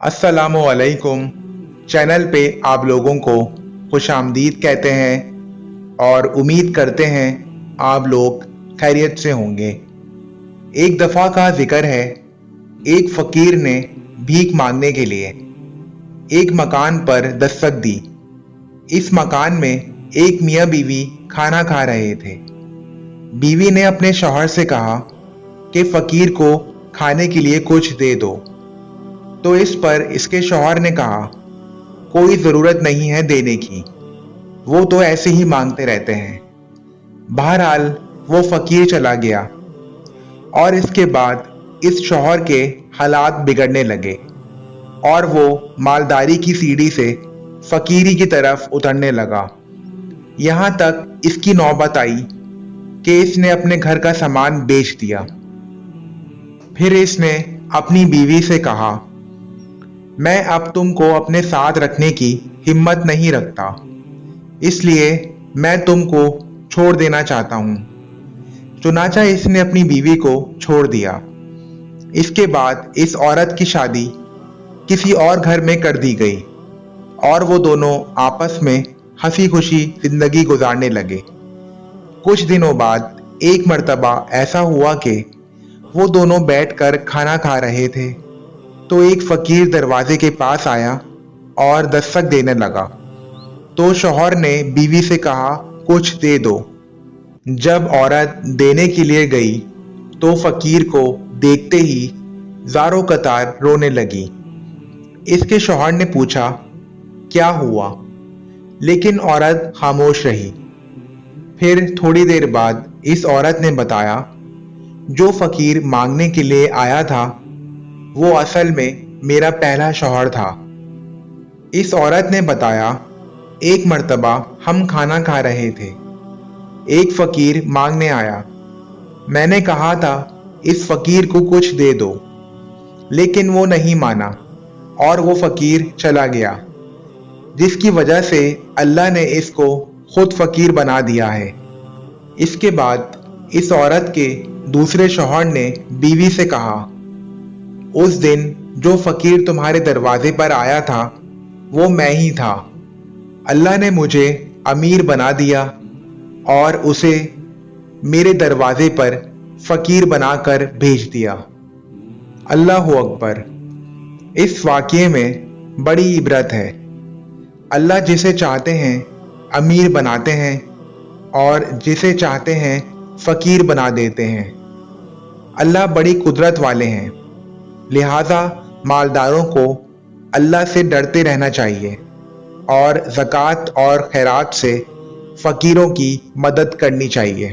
अस्सलामु अलैकुम। चैनल पे आप लोगों को खुशामदीद कहते हैं और उम्मीद करते हैं आप लोग खैरियत से होंगे। एक दफ़ा का जिक्र है, एक फ़कीर ने भीख मांगने के लिए एक मकान पर दस्तक दी। इस मकान में एक मियाँ बीवी खाना खा रहे थे। बीवी ने अपने शौहर से कहा कि फ़कीर को खाने के लिए कुछ दे दो। तो इस पर इसके शौहर ने कहा, कोई ज़रूरत नहीं है देने की, वो तो ऐसे ही मांगते रहते हैं। बहरहाल वो फ़कीर चला गया और इसके बाद इस शौहर के हालात बिगड़ने लगे और वो मालदारी की सीढ़ी से फ़कीरी की तरफ उतरने लगा। यहाँ तक इसकी नौबत आई कि इसने अपने घर का सामान बेच दिया। फिर इसने अपनी बीवी से कहा, मैं अब तुमको अपने साथ रखने की हिम्मत नहीं रखता, इसलिए मैं तुमको छोड़ देना चाहता हूँ। चुनाचा इसने अपनी बीवी को छोड़ दिया। इसके बाद इस औरत की शादी किसी और घर में कर दी गई और वो दोनों आपस में हंसी खुशी जिंदगी गुजारने लगे। कुछ दिनों बाद एक मर्तबा ऐसा हुआ कि वो दोनों बैठकर खाना खा रहे थे तो एक फ़कीर दरवाजे के पास आया और दस्तक देने लगा। तो शौहर ने बीवी से कहा, कुछ दे दो। जब औरत देने के लिए गई तो फ़कीर को देखते ही ज़ारो कतार रोने लगी। इसके शौहर ने पूछा, क्या हुआ? लेकिन औरत खामोश रही। फिर थोड़ी देर बाद इस औरत ने बताया, जो फ़कीर मांगने के लिए आया था वो असल में मेरा पहला शौहर था। इस औरत ने बताया, एक मर्तबा हम खाना खा रहे थे, एक फ़कीर मांगने आया। मैंने कहा था इस फ़कीर को कुछ दे दो, लेकिन वो नहीं माना और वो फ़कीर चला गया, जिसकी वजह से अल्लाह ने इसको खुद फ़कीर बना दिया है। इसके बाद इस औरत के दूसरे शौहर ने बीवी से कहा, उस दिन जो फ़कीर तुम्हारे दरवाजे पर आया था वो मैं ही था। अल्लाह ने मुझे अमीर बना दिया और उसे मेरे दरवाजे पर फ़कीर बनाकर भेज दिया। अल्लाह अकबर। इस वाक़ये में बड़ी इबरत है। अल्लाह जिसे चाहते हैं अमीर बनाते हैं और जिसे चाहते हैं फ़कीर बना देते हैं। अल्लाह बड़ी कुदरत वाले हैं, लिहाजा मालदारों को अल्लाह से डरते रहना चाहिए और ज़कात और खैरात से फ़कीरों की मदद करनी चाहिए।